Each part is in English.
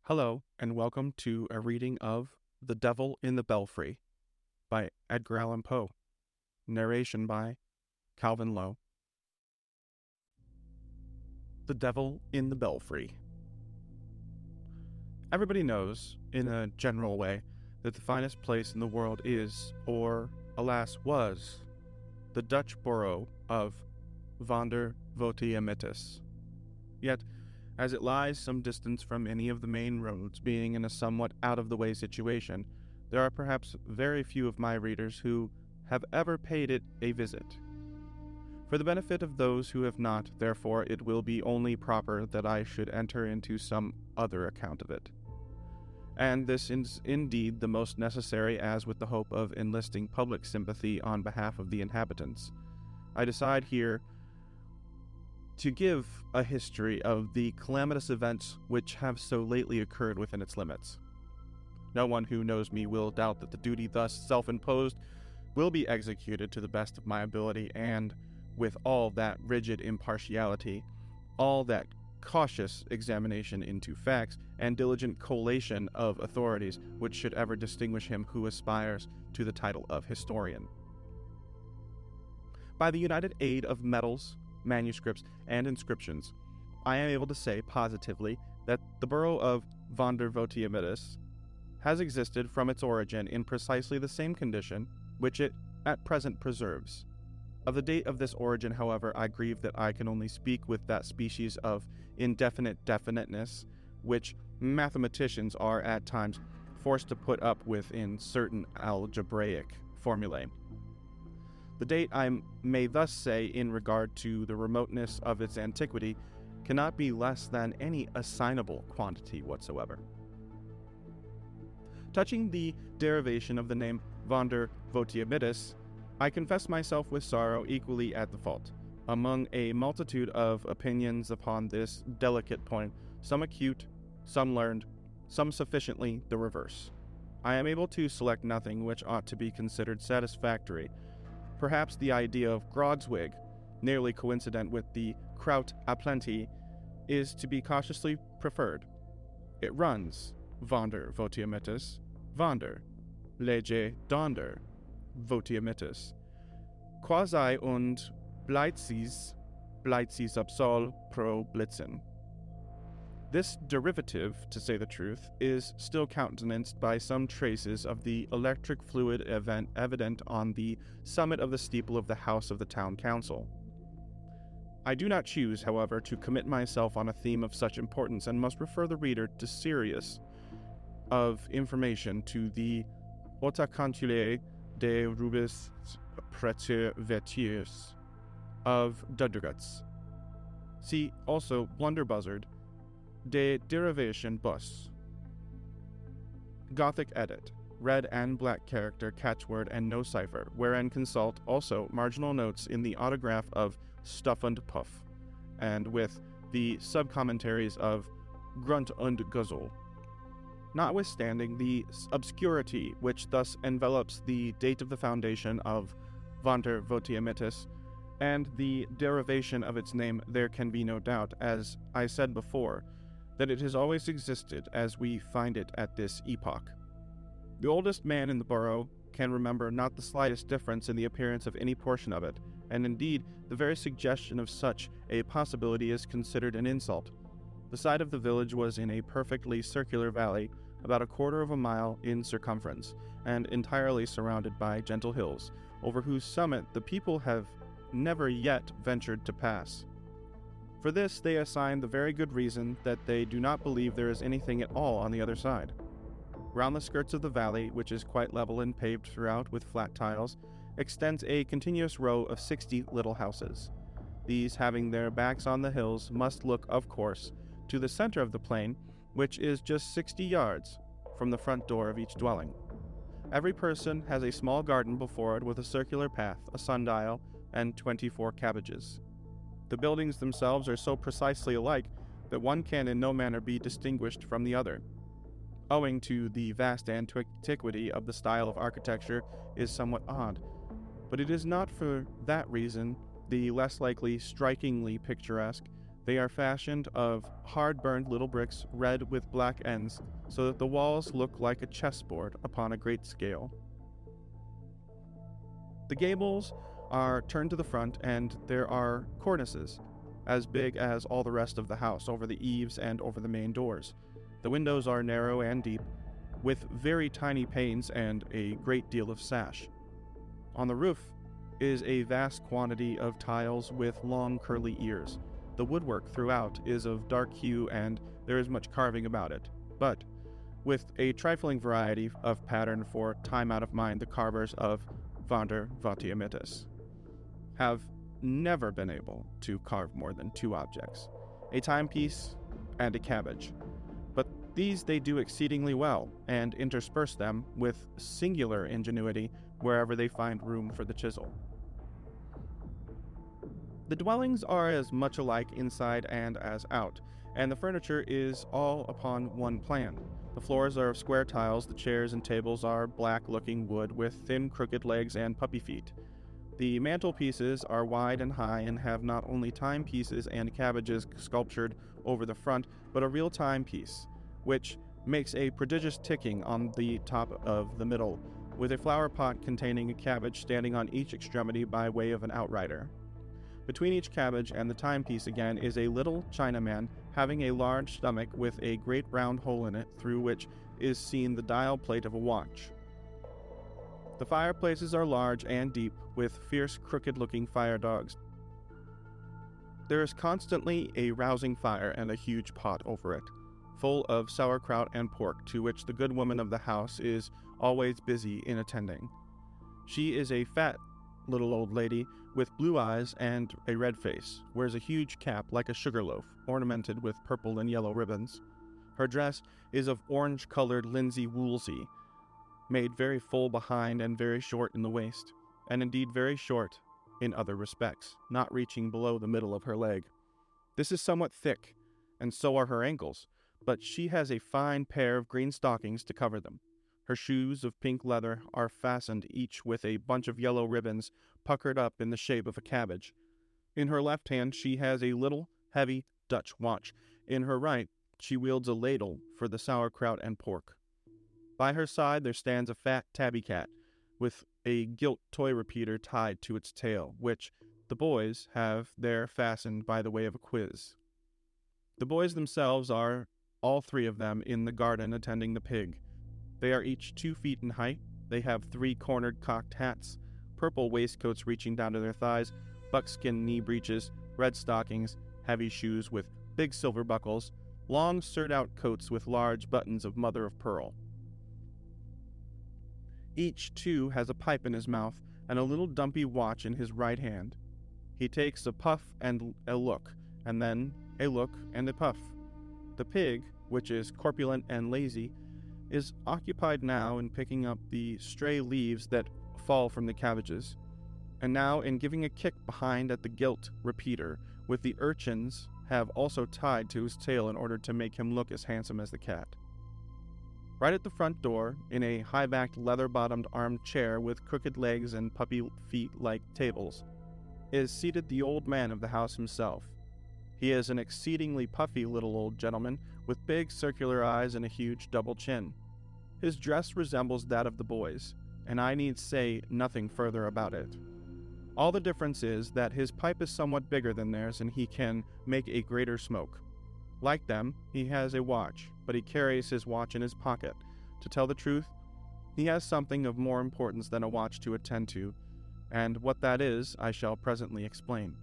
Hello, and welcome to a reading of The Devil in the Belfry by Edgar Allan Poe. Narration by Calvin Lowe. The Devil in the Belfry. Everybody knows, in a general way, that the finest place in the world is, or, alas, was, the Dutch borough of Vonder Votiamitis. Yet, as it lies some distance from any of the main roads, being in a somewhat out-of-the-way situation, there are perhaps very few of my readers who have ever paid it a visit. For the benefit of those who have not, therefore, it will be only proper that I should enter into some other account of it. And this is indeed the most necessary, as with the hope of enlisting public sympathy on behalf of the inhabitants, I decide here to give a history of the calamitous events which have so lately occurred within its limits. No one who knows me will doubt that the duty thus self-imposed will be executed to the best of my ability and with all that rigid impartiality, all that cautious examination into facts, and diligent collation of authorities which should ever distinguish him who aspires to the title of historian. By the united aid of medals, manuscripts, and inscriptions, I am able to say positively that the borough of Vonder Votiamitis has existed from its origin in precisely the same condition which it at present preserves. Of the date of this origin, however, I grieve that I can only speak with that species of indefinite definiteness which mathematicians are at times forced to put up with in certain algebraic formulae. The date, I may thus say, in regard to the remoteness of its antiquity, cannot be less than any assignable quantity whatsoever. Touching the derivation of the name Vonder Votiamitis, I confess myself with sorrow equally at the fault. Among a multitude of opinions upon this delicate point, some acute, some learned, some sufficiently the reverse, I am able to select nothing which ought to be considered satisfactory. Perhaps the idea of Grogswig, nearly coincident with the Kraut a plenty, is to be cautiously preferred. It runs, Vonder Votiamitis, Vonder, lege donder, Votiamitis, quasi und Blitzes absol pro blitzen. This derivative, to say the truth, is still countenanced by some traces of the electric fluid event evident on the summit of the steeple of the house of the town council. I do not choose, however, to commit myself on a theme of such importance, and must refer the reader to series of information to the Autocantule de Rubis Pretervetius of Dudderguts. See also Blunderbuzzard de Derivation Bus. Gothic Edit, red and black character, catchword, and no cipher, wherein consult also marginal notes in the autograph of Stuff and Puff, and with the subcommentaries of Grunt und Guzzle. Notwithstanding the obscurity which thus envelops the date of the foundation of Vonder Votiamitis, and the derivation of its name, there can be no doubt, as I said before, that it has always existed as we find it at this epoch. The oldest man in the borough can remember not the slightest difference in the appearance of any portion of it, and indeed the very suggestion of such a possibility is considered an insult. The site of the village was in a perfectly circular valley, about a quarter of a mile in circumference, and entirely surrounded by gentle hills, over whose summit the people have never yet ventured to pass. For this they assign the very good reason that they do not believe there is anything at all on the other side. Round the skirts of the valley, which is quite level and paved throughout with flat tiles, extends a continuous row of 60 little houses. These, having their backs on the hills, must look, of course, to the center of the plain, which is just 60 yards from the front door of each dwelling. Every person has a small garden before it with a circular path, a sundial, and 24 cabbages. The buildings themselves are so precisely alike that one can in no manner be distinguished from the other. Owing to the vast antiquity of the style of architecture is somewhat odd, but it is not for that reason the less likely strikingly picturesque They are fashioned of hard-burned little bricks red with black ends, so that the walls look like a chessboard upon a great scale. The gables are turned to the front, and there are cornices, as big as all the rest of the house, over the eaves and over the main doors. The windows are narrow and deep, with very tiny panes and a great deal of sash. On the roof is a vast quantity of tiles with long curly ears. The woodwork throughout is of dark hue, and there is much carving about it, but with a trifling variety of pattern for time out of mind. The carvers of Vander Vatiamitis have never been able to carve more than two objects, a timepiece and a cabbage. But these they do exceedingly well, and intersperse them with singular ingenuity wherever they find room for the chisel. The dwellings are as much alike inside and as out, and the furniture is all upon one plan. The floors are of square tiles, the chairs and tables are black-looking wood with thin crooked legs and puppy feet. The mantelpieces are wide and high and have not only timepieces and cabbages sculptured over the front, but a real timepiece, which makes a prodigious ticking on the top of the middle, with a flower pot containing a cabbage standing on each extremity by way of an outrider. Between each cabbage and the timepiece again is a little Chinaman having a large stomach with a great round hole in it through which is seen the dial plate of a watch. The fireplaces are large and deep, with fierce, crooked-looking fire dogs. There is constantly a rousing fire and a huge pot over it, full of sauerkraut and pork, to which the good woman of the house is always busy in attending. She is a fat little old lady with blue eyes and a red face, wears a huge cap like a sugar loaf, ornamented with purple and yellow ribbons. Her dress is of orange-colored linsey woolsey, made very full behind and very short in the waist, and indeed very short in other respects, not reaching below the middle of her leg. This is somewhat thick, and so are her ankles, but she has a fine pair of green stockings to cover them. Her shoes of pink leather are fastened each with a bunch of yellow ribbons puckered up in the shape of a cabbage. In her left hand she has a little, heavy Dutch watch. In her right she wields a ladle for the sauerkraut and pork. By her side there stands a fat tabby cat, with a gilt toy repeater tied to its tail, which the boys have there fastened by the way of a quiz. The boys themselves are, all three of them, in the garden attending the pig. They are each 2 feet in height. They have 3-cornered cocked hats, purple waistcoats reaching down to their thighs, buckskin knee breeches, red stockings, heavy shoes with big silver buckles, long stirred-out coats with large buttons of mother of pearl. Each, too, has a pipe in his mouth and a little dumpy watch in his right hand. He takes a puff and a look, and then a look and a puff. The pig, which is corpulent and lazy, is occupied now in picking up the stray leaves that fall from the cabbages, and now in giving a kick behind at the gilt repeater, with the urchins have also tied to his tail in order to make him look as handsome as the cat. Right at the front door, in a high-backed leather-bottomed armchair with crooked legs and puppy feet like tables, is seated the old man of the house himself. He is an exceedingly puffy little old gentleman with big circular eyes and a huge double chin. His dress resembles that of the boys, and I need say nothing further about it. All the difference is that his pipe is somewhat bigger than theirs and he can make a greater smoke. Like them, he has a watch, but he carries his watch in his pocket. To tell the truth, he has something of more importance than a watch to attend to, and what that is I shall presently explain.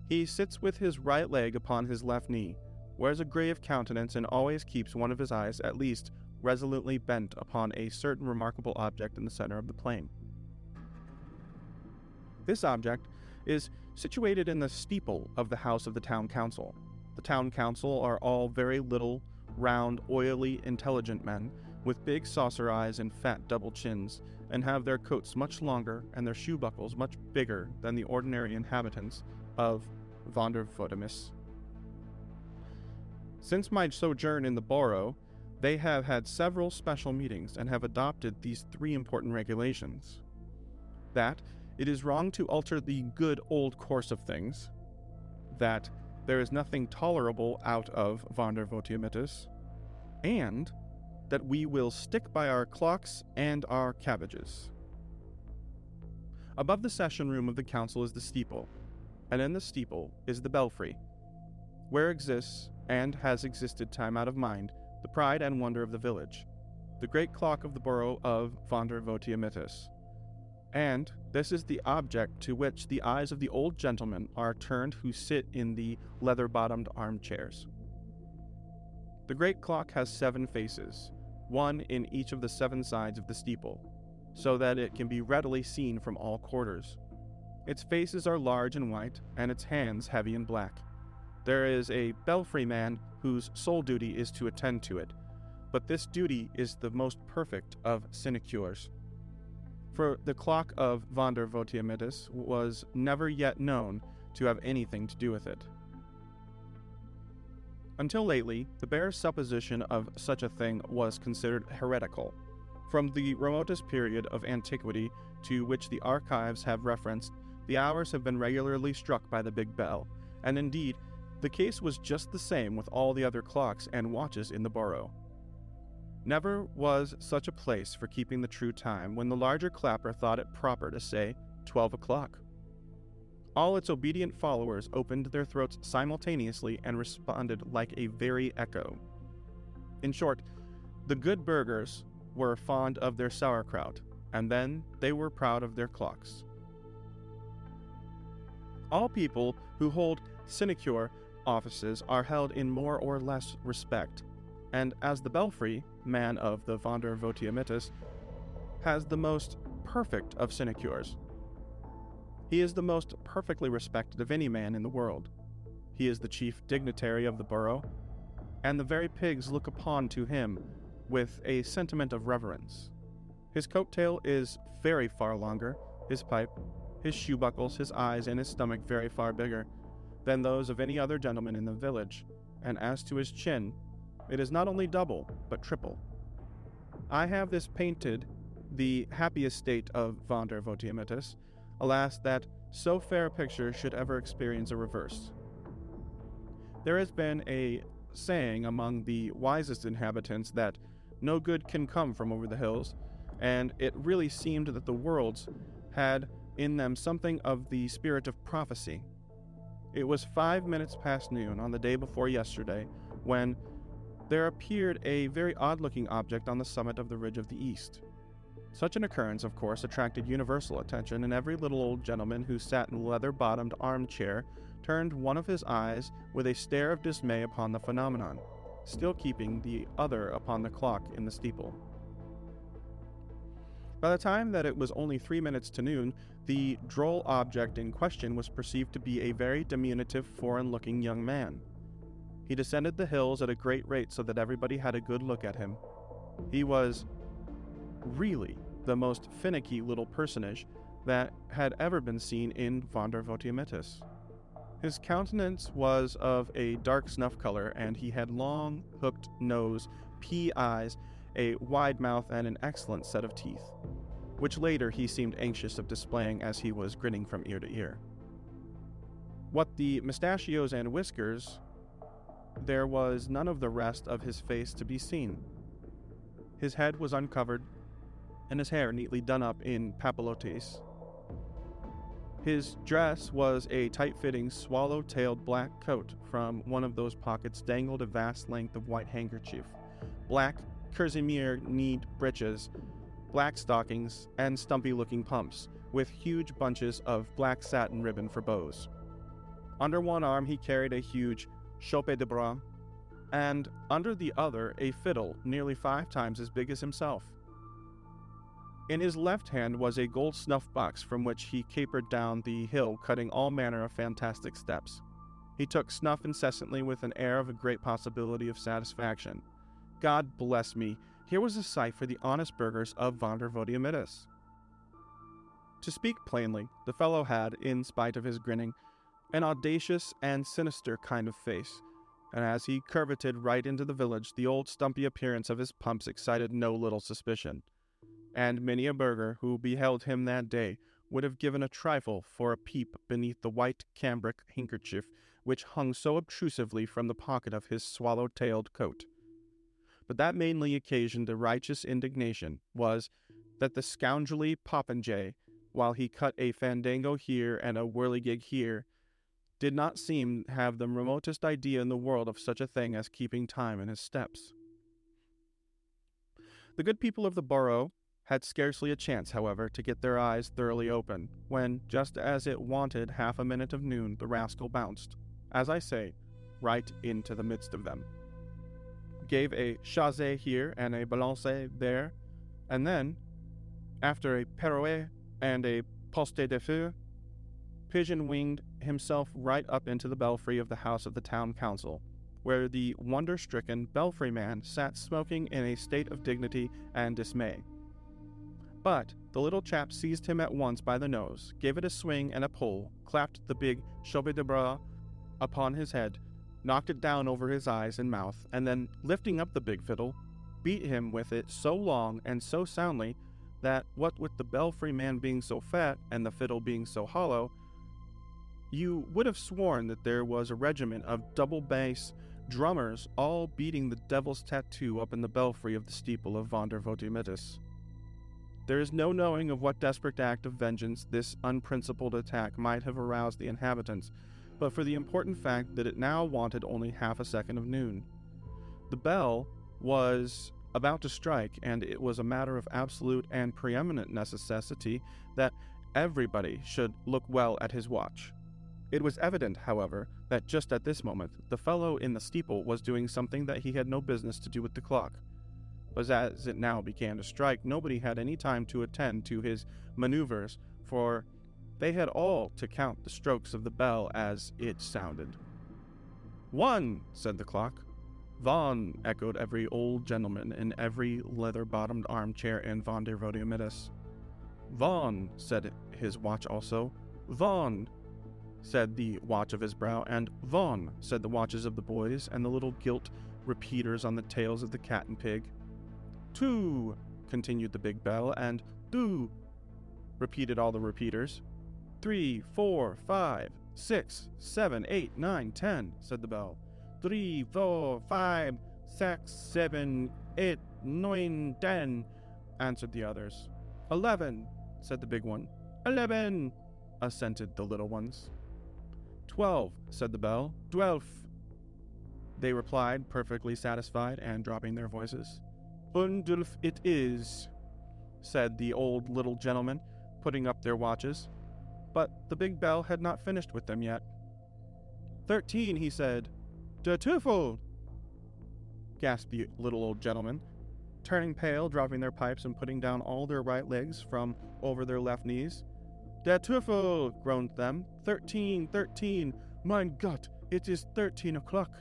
He sits with his right leg upon his left knee, wears a grave countenance, and always keeps one of his eyes, at least, resolutely bent upon a certain remarkable object in the center of the plain. This object is situated in the steeple of the house of the town council. The town council are all very little, round, oily, intelligent men, with big saucer eyes and fat double chins, and have their coats much longer and their shoe buckles much bigger than the ordinary inhabitants of Vondervodamis. Since my sojourn in the borough, they have had several special meetings and have adopted these 3 important regulations. That it is wrong to alter the good old course of things, that there is nothing tolerable out of Vander Votiamitis, and that we will stick by our clocks and our cabbages. Above the session room of the council is the steeple, and in the steeple is the belfry, where exists, and has existed time out of mind, the pride and wonder of the village, the great clock of the borough of Vander Votiamitis. And this is the object to which the eyes of the old gentlemen are turned who sit in the leather-bottomed armchairs. The great clock has 7 faces, one in each of the 7 sides of the steeple, so that it can be readily seen from all quarters. Its faces are large and white, and its hands heavy and black. There is a belfry man whose sole duty is to attend to it, but this duty is the most perfect of sinecures. For the clock of Vander Votiamitis was never yet known to have anything to do with it. Until lately, the bare supposition of such a thing was considered heretical. From the remotest period of antiquity to which the archives have referenced, the hours have been regularly struck by the big bell, and indeed, the case was just the same with all the other clocks and watches in the borough. Never was such a place for keeping the true time when the larger clapper thought it proper to say 12 o'clock. All its obedient followers opened their throats simultaneously and responded like a very echo. In short, the good burghers were fond of their sauerkraut, and then they were proud of their clocks. All people who hold sinecure offices are held in more or less respect, and as the belfry man of the Vander Votiamitis has the most perfect of sinecures. He is the most perfectly respected of any man in the world. He is the chief dignitary of the borough, and the very pigs look upon to him with a sentiment of reverence. His coat tail is very far longer, his pipe, his shoe buckles, his eyes, and his stomach very far bigger than those of any other gentleman in the village, and as to his chin, it is not only double, but triple. I have this painted the happy estate of Vander Votiamitis. Alas, that so fair a picture should ever experience a reverse. There has been a saying among the wisest inhabitants that no good can come from over the hills, and it really seemed that the worlds had in them something of the spirit of prophecy. It was 5 minutes past noon on the day before yesterday when there appeared a very odd-looking object on the summit of the ridge of the east. Such an occurrence, of course, attracted universal attention, and every little old gentleman who sat in a leather-bottomed armchair turned one of his eyes with a stare of dismay upon the phenomenon, still keeping the other upon the clock in the steeple. By the time that it was only 3 minutes to noon, the droll object in question was perceived to be a very diminutive, foreign-looking young man. He descended the hills at a great rate so that everybody had a good look at him. He was really the most finicky little personage that had ever been seen in Vander Votiamitis. His countenance was of a dark snuff color, and he had long, hooked nose, pea eyes, a wide mouth, and an excellent set of teeth, which later he seemed anxious of displaying as he was grinning from ear to ear. What the mustachios and whiskers, there was none of the rest of his face to be seen. His head was uncovered, and his hair neatly done up in papillotes. His dress was a tight-fitting, swallow-tailed black coat. From one of those pockets dangled a vast length of white handkerchief, black kerseymere knee breeches, black stockings, and stumpy-looking pumps, with huge bunches of black satin ribbon for bows. Under one arm he carried a huge chope de bras, and under the other a fiddle nearly 5 times as big as himself. In his left hand was a gold snuff box from which he capered down the hill, cutting all manner of fantastic steps. He took snuff incessantly with an air of a great possibility of satisfaction. God bless me, here was a sight for the honest burghers of Vander Votiamitis. To speak plainly, the fellow had, in spite of his grinning, an audacious and sinister kind of face, and as he curveted right into the village, the old stumpy appearance of his pumps excited no little suspicion, and many a burgher who beheld him that day would have given a trifle for a peep beneath the white cambric handkerchief which hung so obtrusively from the pocket of his swallow-tailed coat. But that mainly occasioned a righteous indignation was that the scoundrelly popinjay, while he cut a fandango here and a whirligig here, did not seem to have the remotest idea in the world of such a thing as keeping time in his steps. The good people of the borough had scarcely a chance, however, to get their eyes thoroughly open, when, just as it wanted half a minute of noon, the rascal bounced, as I say, right into the midst of them, gave a chassé here and a balancé there, and then, after a pirouette and a poste de feu, pigeon-winged himself right up into the belfry of the house of the town council, where the wonder-stricken Belfry man sat smoking in a state of dignity and dismay. But the little chap seized him at once by the nose, gave it a swing and a pull, clapped the big chevet de bras upon his head, knocked it down over his eyes and mouth, and then, lifting up the big fiddle, beat him with it so long and so soundly that, what with the Belfry man being so fat and the fiddle being so hollow, you would have sworn that there was a regiment of double-bass drummers all beating the devil's tattoo up in the belfry of the steeple of Vondervoetimittis. There is no knowing of what desperate act of vengeance this unprincipled attack might have aroused the inhabitants, but for the important fact that it now wanted only half a second of noon. The bell was about to strike, and it was a matter of absolute and preeminent necessity that everybody should look well at his watch. It was evident, however, that just at this moment the fellow in the steeple was doing something that he had no business to do with the clock. But as it now began to strike, nobody had any time to attend to his maneuvers, for they had all to count the strokes of the bell as it sounded. 1, said the clock. Von, echoed every old gentleman in every leather-bottomed armchair in Vondervoetimittis. Von, said his watch also. Von, said the watch of his brow, and Von, said the watches of the boys, and the little gilt repeaters on the tails of the cat and pig. 2, continued the big bell, and do, repeated all the repeaters. 3, 4, 5, 6, 7, 8, 9, 10, said the bell. 3, 4, 5, 6, 7, 8, 9, 10, answered the others. 11, said the big one. 11, assented the little ones. 12, said the bell. 12, they replied, perfectly satisfied and dropping their voices. 12 it is, said the old little gentlemen, putting up their watches. But the big bell had not finished with them yet. 13, he said. Der Teufel! Gasped the little old gentleman, turning pale, dropping their pipes and putting down all their right legs from over their left knees. Der Teufel! Groaned them. 13, 13! Mein Gott, it is 13 o'clock!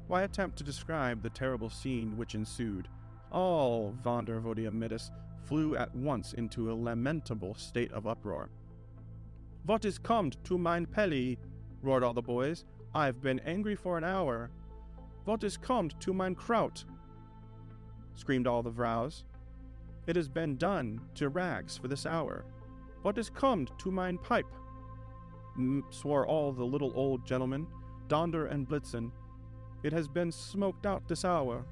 Why attempt to describe the terrible scene which ensued? All Vondervoetimittis flew at once into a lamentable state of uproar. What is come to mein Pelly? Roared all the boys. I've been angry for an hour. What is come to mein Kraut? Screamed all the vrouws. It has been done to rags for this hour. What is come to mein pipe? Swore all the little old gentlemen, Donder and Blitzen. It has been smoked out this hour.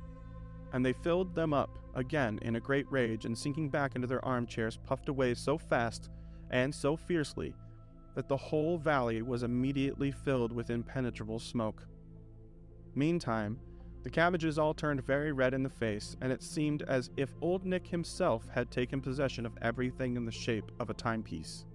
And they filled them up again in a great rage, and sinking back into their armchairs, puffed away so fast and so fiercely that the whole valley was immediately filled with impenetrable smoke. Meantime, the cabbages all turned very red in the face, and it seemed as if old Nick himself had taken possession of everything in the shape of a timepiece.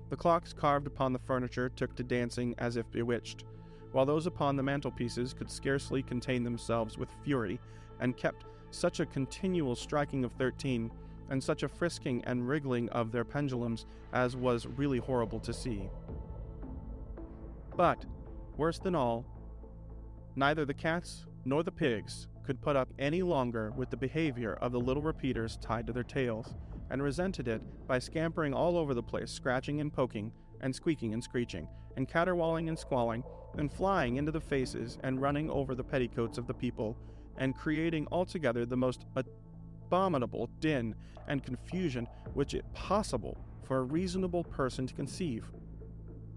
The clocks carved upon the furniture took to dancing as if bewitched, while those upon the mantelpieces could scarcely contain themselves with fury, and kept such a continual striking of 13, and such a frisking and wriggling of their pendulums as was really horrible to see. But, worse than all, neither the cats nor the pigs could put up any longer with the behavior of the little repeaters tied to their tails, and resented it by scampering all over the place, scratching and poking, and squeaking and screeching, and caterwauling and squalling, and flying into the faces and running over the petticoats of the people, and creating altogether the most abominable din and confusion which it possible for a reasonable person to conceive.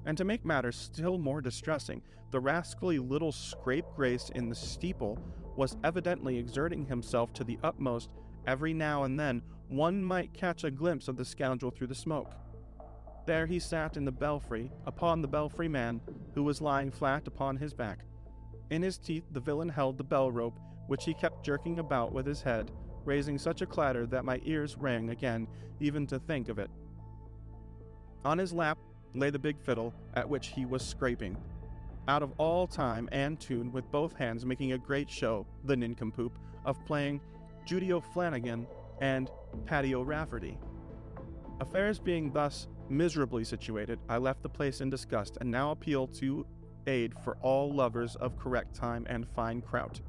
And to make matters still more distressing, the rascally little scapegrace in the steeple was evidently exerting himself to the utmost. Every now and then one might catch a glimpse of the scoundrel through the smoke. There he sat in the belfry, upon the belfry man, who was lying flat upon his back. In his teeth the villain held the bell rope, which he kept jerking about with his head, raising such a clatter that my ears rang again, even to think of it. On his lap lay the big fiddle, at which he was scraping, out of all time and tune, with both hands, making a great show, the nincompoop, of playing Judy O'Flanagan and Paddy O'Rafferty. Affairs being thus miserably situated, I left the place in disgust, and now appeal to aid for all lovers of correct time and fine kraut.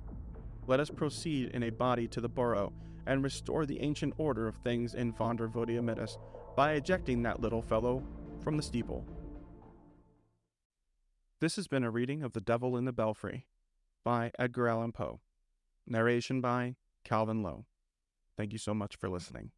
Let us proceed in a body to the borough, and restore the ancient order of things in Vonder Vodiamitis by ejecting that little fellow from the steeple. This has been a reading of The Devil in the Belfry by Edgar Allan Poe. Narration by Calvin Lowe. Thank you so much for listening.